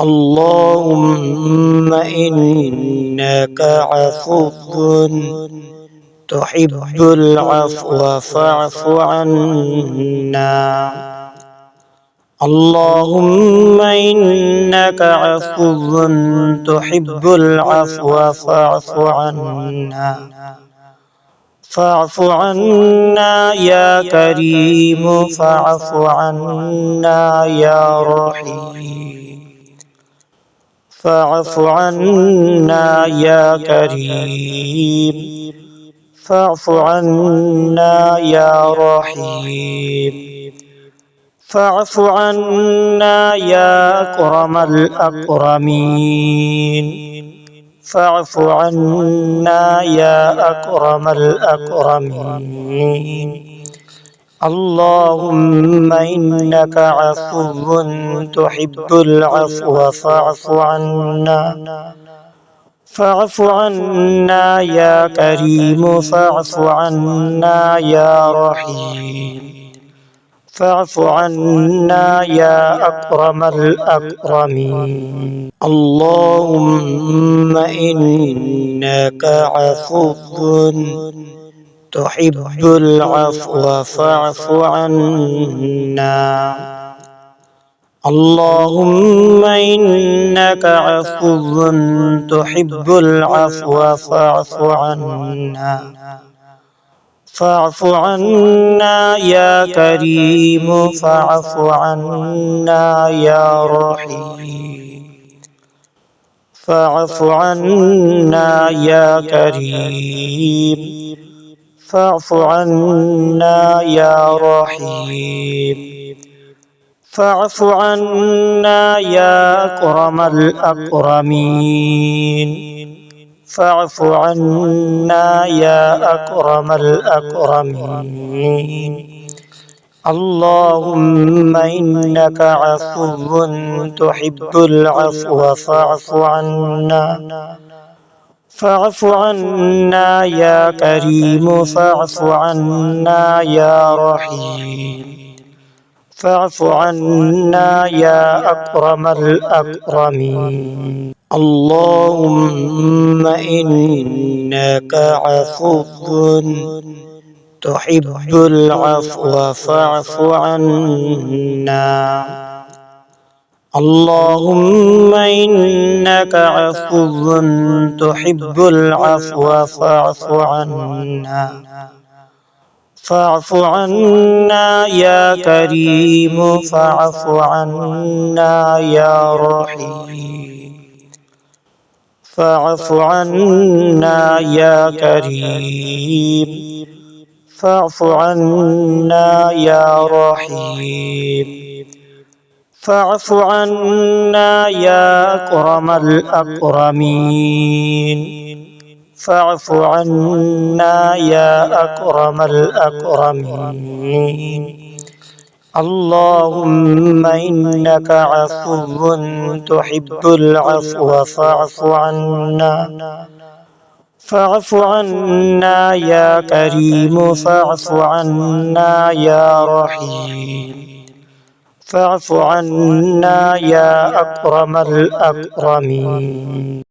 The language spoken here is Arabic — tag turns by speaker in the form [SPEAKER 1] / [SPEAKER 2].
[SPEAKER 1] اللهم إنك عفو تحب العفو فاعف عنا. اللهم إنك عفو تحب العفو فاعف عنا. فاعف عنا يا كريم، فاعف عنا يا رحيم. فاعف عنا يا كريم، فاعف عنا يا رحيم. فاعف عنا يا أكرم الأكرمين. فاعف عنا يا أكرم الأكرمين. اللهم إنك عفو تحب العفو فاعف عنا. فاعف عنا يا كريم، فاعف عنا يا رحيم. فاعف عنا يا أكرم الأكرمين. اللهم إنك عفو تحب العفو فاعف عنا. اللهم إنك عفو تحب العفو فاعف عنا. فاعف عنا يا كريم، فاعف عنا يا رحيم. فاعف عنا يا كريم، فاعف عنا يا رحيم. فاعف عنا يا أكرم الأكرمين. فاعف عنا يا أكرم الأكرمين. اللهم إنك عفو تحب العفو فاعف عنا. فاعف عنا يا كريم، فاعف عنا يا رحيم. فاعف عنا يا أكرم الأكرمين. اللهم إنك عفو تحب العفو فاعف عنا. اللهم إنك عفو تحب العفو فاعف عنا. فاعف عنا يا كريم، فاعف عنا يا رحيم. فاعف عنا يا كريم، فاعف عنا يا رحيم. فاعف عنا يا أكرم الأكرمين. فاعف عنا يا أكرم الأكرمين. اللهم إنك عفو تحب العفو فاعف عنا. فاعف عنا يا كريم، فاعف عنا يا رحيم. فاعف عنا يا أكرم الأكرمين.